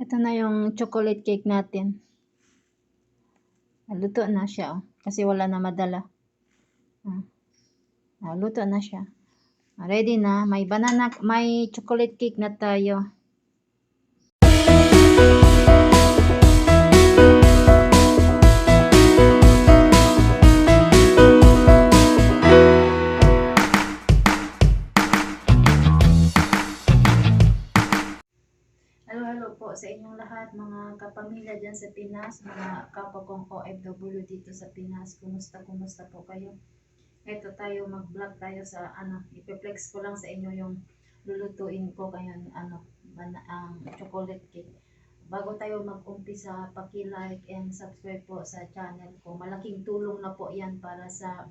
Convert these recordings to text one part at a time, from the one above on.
Ito na yung chocolate cake natin. Luto na siya, oh, kasi wala na madala. Luto na siya. Ready na. May chocolate cake na tayo. Hello po sa inyong lahat, mga kapamilya dyan sa Pinas, mga kapwa kong OFW dito sa Pinas. Kumusta po kayo? Ito tayo, mag-vlog tayo sa ipiplex ko lang sa inyo yung lulutuin ko ngayon, ang chocolate cake. Bago tayo mag-umpisa, paki-like and subscribe po sa channel ko. Malaking tulong na po yan para sa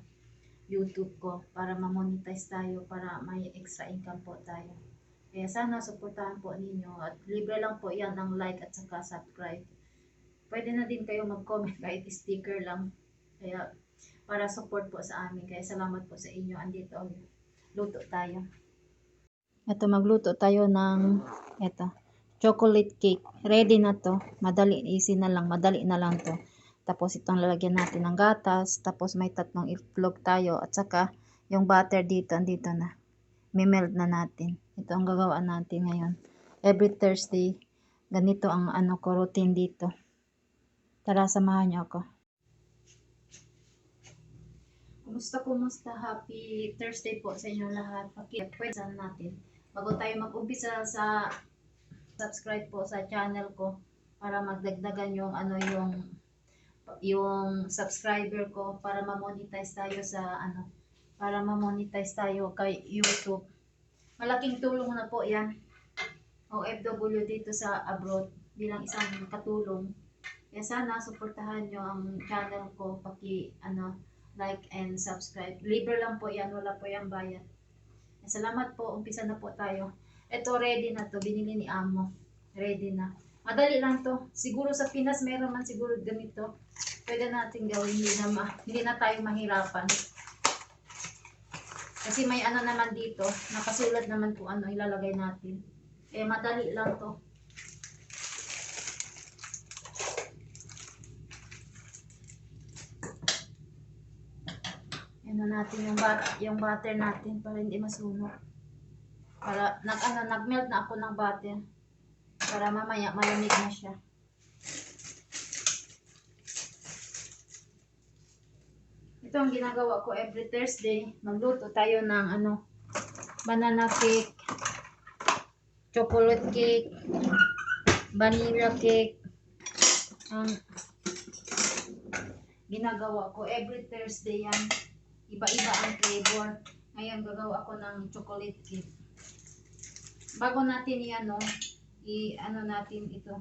YouTube ko, para ma-monetize tayo, para may extra income po tayo. Kaya sana suportahan po ninyo at libre lang po yan ang like at saka subscribe. Pwede na din kayo mag-comment kahit sticker lang. Kaya para support po sa amin. Kaya salamat po sa inyo. Andito, luto tayo. Ito, magluto tayo ng chocolate cake. Ready na to. Madali, easy na lang. Madali na lang to. Tapos itong lalagyan natin ng gatas. Tapos may 3 itlog tayo. At saka yung butter dito, andito na. Mimelt na natin. Ito ang gagawin natin ngayon. Every Thursday, ganito ang routine dito. Tara, samahan niyo ako. Kumusta? Happy Thursday po sa inyo lahat. Pwede natin. Bago tayo mag-umpisa sa subscribe po sa channel ko para magdagdagan yung subscriber ko para ma-monetize tayo para ma-monetize tayo kay YouTube. Malaking tulong na po yan. OFW dito sa abroad bilang isang katulong. Kaya sana suportahan nyo ang channel ko, like and subscribe. Libre lang po yan, wala po yung bayad. Salamat po, umpisa na po tayo. Ito ready na to, binili ni Amo. Ready na. Madali lang to. Siguro sa Pinas meron man siguro ganito. Pwede natin gawin, hindi na tayo mahirapan. Kasi may naman dito, nakasulat naman kung ano ilalagay natin. Madali lang to. Natin yung butter natin para hindi masunog. Para nag-melt na ako ng butter. Para mamaya malamig na siya. Ito ang ginagawa ko every Thursday. Magluto tayo ng banana cake, chocolate cake, vanilla cake. Ang ginagawa ko every Thursday yan. Iba-iba ang flavor. Ngayon gagawa ako ng chocolate cake. Bago natin natin ito.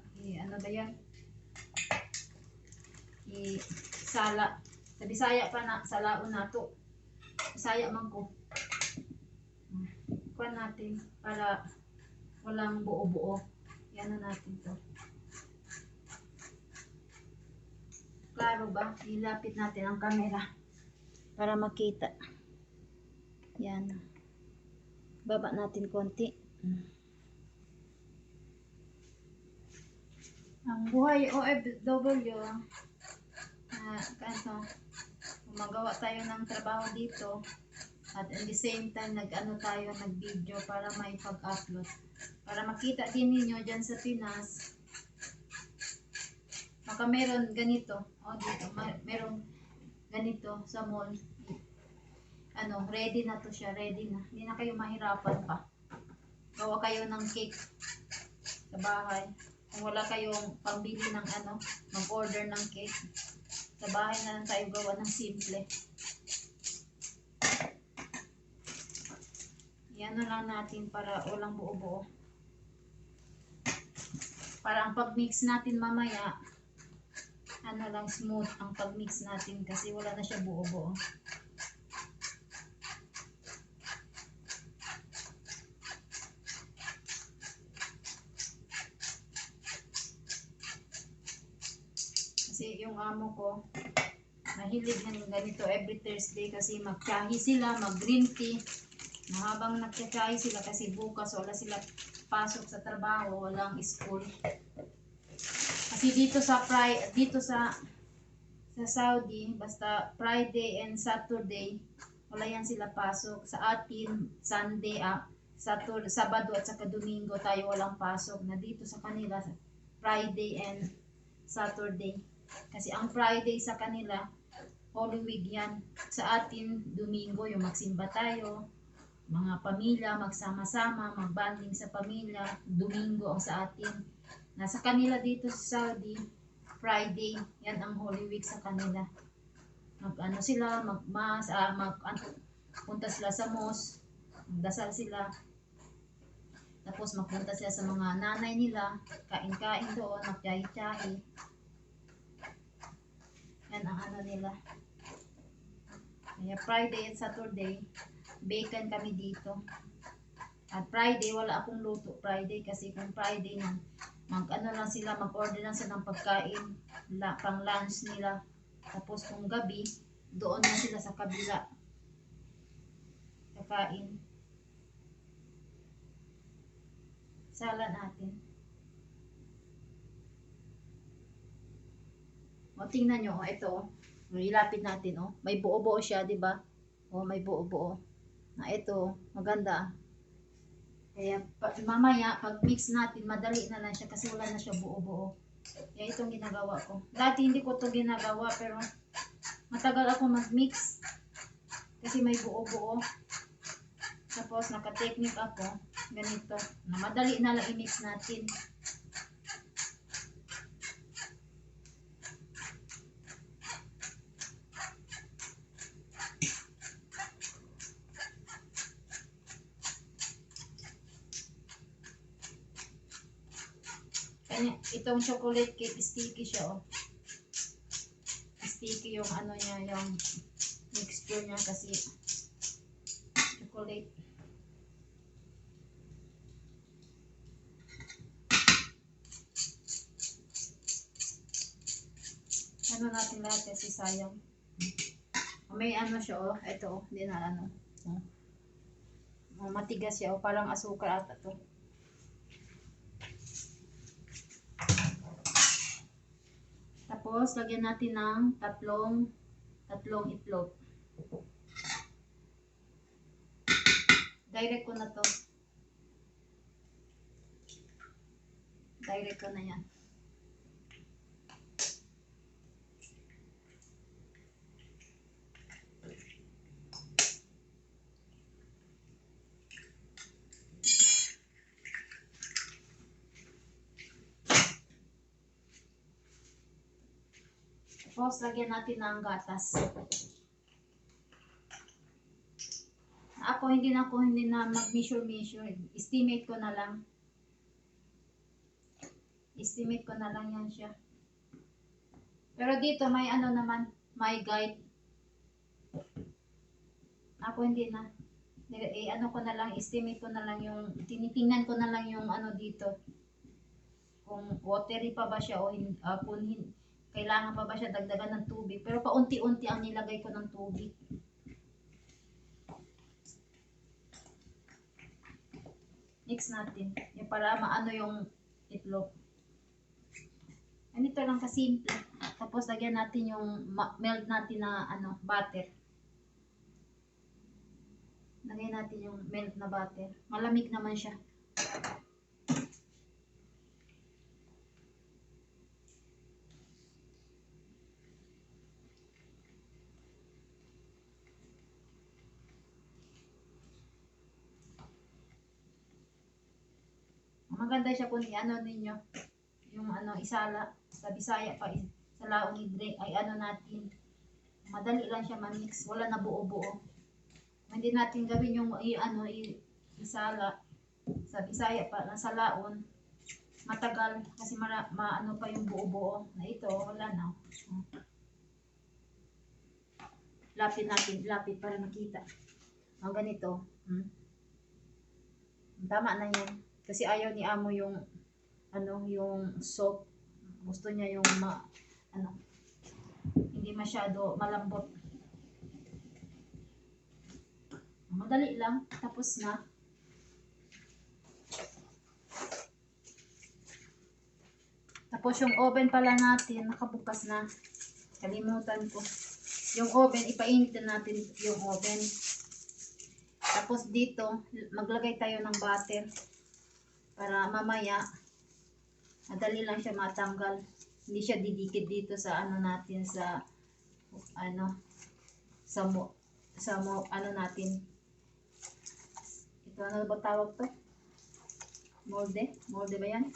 Sala. Sa Bisaya pa na, salaon na to. Bisaya man ko. Kuha natin para walang buo-buo. Yan natin to. Klaro ba? Ilapit natin ang camera para makita. Yan. Baba natin konti. Ang buhay OFW, gumagawa tayo ng trabaho dito at at the same time nag-video para may pag-upload. Para makita din ninyo dyan sa Pinas. Baka meron ganito. Dito, meron ganito sa mall. Ready na to siya. Ready na. Hindi na kayo mahirapan pa. Gawa kayo ng cake sa bahay. Kung wala kayong pambili ng mag-order ng cake, sa bahay na lang tayo gawa ng simple. Yan na lang natin para walang buo-buo. Para ang pag-mix natin mamaya, lang smooth ang pag-mix natin kasi wala na siya buo-buo. Kasi yung amo ko, mahilig ng ganito every Thursday kasi magtsahi sila, mag-green tea. Habang nagtsahi sila kasi bukas wala sila pasok sa trabaho, walang school. Kasi dito sa Saudi, basta Friday and Saturday, wala yan sila pasok. Sa atin, Sunday, Sabado at saka Domingo tayo walang pasok. Na dito sa kanila, Friday and Saturday. Kasi ang Friday sa kanila, Holy Week yan. Sa atin, Domingo, yung magsimba tayo, mga pamilya, magsama-sama, magbanding sa pamilya. Domingo ang sa atin. Nasa kanila dito sa Saudi, Friday, yan ang Holy Week sa kanila. Mag-ano sila, mag-mass, punta sila sa mosque, magdasal sila. Tapos magpunta sila sa mga nanay nila, kain-kain doon, magtiyahi-tiyahi. Yan ang ano nila. Kaya Friday at Saturday, bacon kami dito. At Friday, wala akong luto Friday kasi kung Friday na, mag-ano lang sila, mag-order lang sila ng pagkain, pang lunch nila. Tapos kung gabi, doon na sila sa kabila kakain. Sala natin. O, tingnan nyo, ito. Ilapit natin, may buo-buo siya, di ba? May buo-buo. Ito, maganda. Kaya mamaya, pag mix natin, madali na lang siya kasi wala na siya buo-buo. Kaya itong ginagawa ko. Dati hindi ko ito ginagawa, pero matagal ako mag-mix. Kasi may buo-buo. Tapos, naka-technique ako. Ganito. Na madali na lang i-mix natin. Itong chocolate cake, sticky siya, Sticky yung ano niya, yung mixture niya kasi chocolate. Ano natin lahat kasi sayang. May ano siya, ito, hindi na ano. Matigas siya, parang asukar ata to. Tapos, lagyan natin ng tatlong itlog. Direct ko na to. Direct ko na yan. Tapos, lagyan natin ng gatas. Ako hindi na mag-measure. Estimate ko na lang. Estimate ko na lang yan siya. Pero dito may ano naman, may guide. Ako hindi na. Ano ko na lang, estimate ko na lang yung, tinitingnan ko na lang yung ano dito. Kung watery pa ba siya o kung kailangan pa ba siya dagdagan ng tubig. Pero paunti-unti ang nilagay ko ng tubig. Mix natin. Yung para maano yung itlog. Ganito lang kasimple. Tapos lagyan natin yung melt natin na butter. Lagyan natin yung melt na butter. Malamig naman siya. Maganda siya kung ano ninyo, yung isala, sa Bisaya pa, sa laong idre, ay natin, madali lang siya ma-mix, wala na buo-buo. Hindi natin gawin yung isala, sa Bisaya pa, sa laon, matagal, kasi maano pa yung buo-buo, na ito, wala na. Lapit para makita. Ang ganito, tama na yan. Kasi ayaw ni amo yung yung soap. Gusto niya yung hindi masyado malambot. Madali lang, tapos na. Tapos yung oven pala natin, nakabukas na. Kalimutan ko. Yung oven, ipainit na natin yung oven. Tapos dito, maglagay tayo ng butter. Para mamaya, madali lang siya matanggal. Hindi siya didikit dito sa ano natin, sa ano, ano natin. Ito, ano ba tawag to? Molde? Molde ba yan?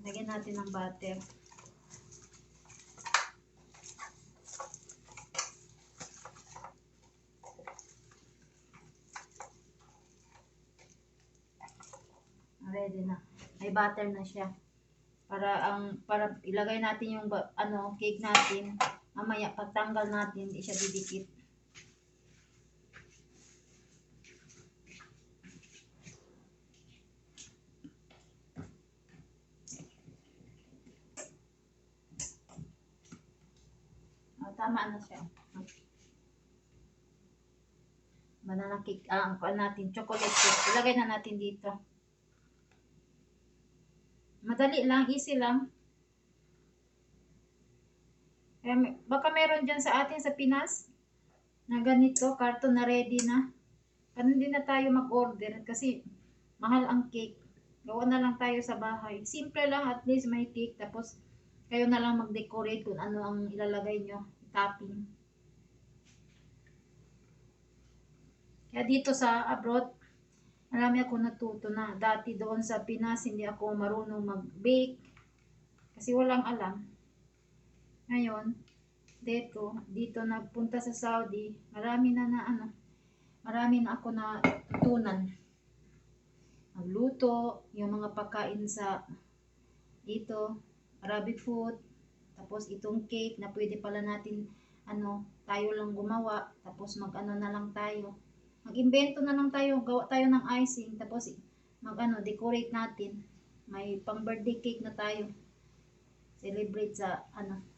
Lagyan natin ng butter. Ready na. May butter na siya. Para ilagay natin yung ano, cake natin. Mamaya pagtanggal natin, hindi siya didikit. Tama na siya. Banana cake, ang natin, chocolate cake. Ilagay na natin dito. Madali lang, easy lang. Baka meron dyan sa atin sa Pinas na ganito, karton na ready na. Ganun din na tayo mag-order kasi mahal ang cake. Gawa na lang tayo sa bahay. Simple lang, at least may cake. Tapos kayo na lang mag-decorate kung ano ang ilalagay nyo. Topping. Kaya dito sa abroad, marami ako natuto na. Dati doon sa Pinas, hindi ako marunong mag-bake. Kasi walang alam. Ngayon, dito nagpunta sa Saudi, marami na ako na tutunan. Magluto, yung mga pagkain sa dito, Arabic food, tapos itong cake na pwede pala natin, tayo lang gumawa, tapos mag-ano na lang tayo. Mag-imbento na lang tayo, gawa tayo ng icing, tapos decorate natin. May pang birthday cake na tayo. Celebrate sa,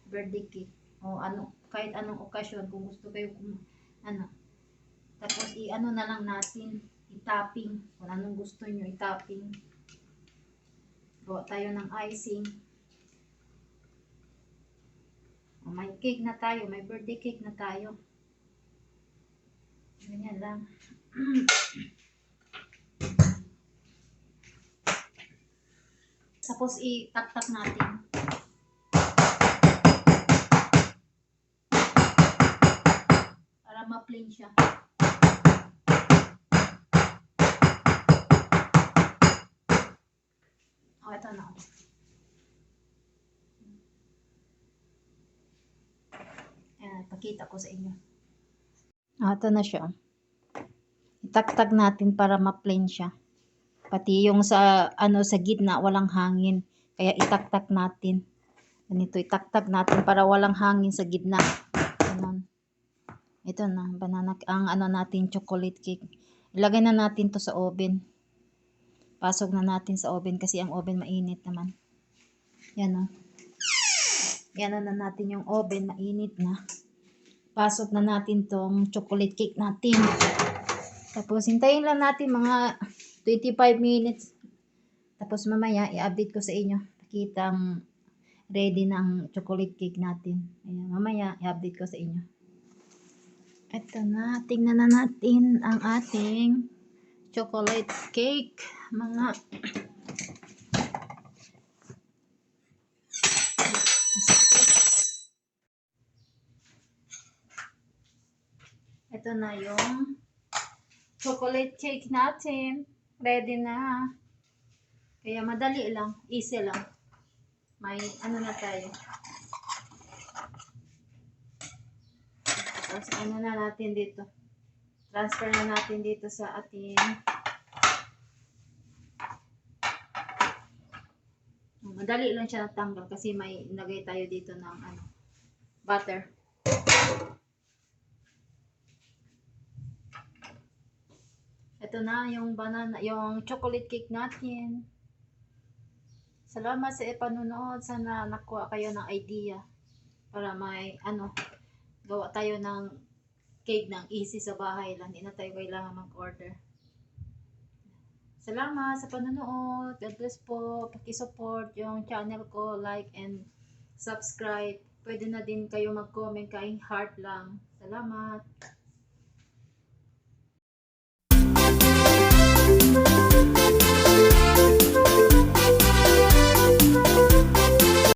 birthday cake. O kahit anong okasyon, kung gusto kayo, tapos na lang natin, i-topping, kung anong gusto nyo, i-topping. Gawa tayo ng icing. May cake na tayo, may birthday cake na tayo. Ganyan lang. Tapos i-tak-tak natin. Para ma-plain siya. Ito na. Ayan, pakita ko sa inyo. Ito na siya. Itak-tak natin para ma-plain siya. Pati yung sa gitna walang hangin. Kaya itak-tak natin. Ganito, itak-tak natin para walang hangin sa gitna. Ganun. Ito na, natin chocolate cake. Ilagay na natin to sa oven. Pasok na natin sa oven kasi ang oven mainit naman. Yan o. Yan na natin yung oven, mainit na. Pasok na natin tong chocolate cake natin. Tapos hintayin lang natin mga 25 minutes. Tapos mamaya i-update ko sa inyo. Pakitang ready na ang chocolate cake natin. Ayan, mamaya i-update ko sa inyo. Ito na, tingnan na natin ang ating chocolate cake. Ito na yung chocolate cake natin. Ready na. Kaya madali lang, easy lang. May na tayo. Tapos na natin dito. Transfer na natin dito sa ating madali lang siya natanggal kasi may nagay tayo dito ng butter. Ito na yung yung chocolate cake natin. Salamat sa panunood. Sana nakuha kayo ng idea para may gawa tayo ng cake ng easy sa bahay lang. Hindi na tayo kailangan mag-order. Salamat sa panonood. God bless po. Paki-support yung channel ko, like and subscribe. Pwede na din kayo mag-comment kahit heart lang. Salamat.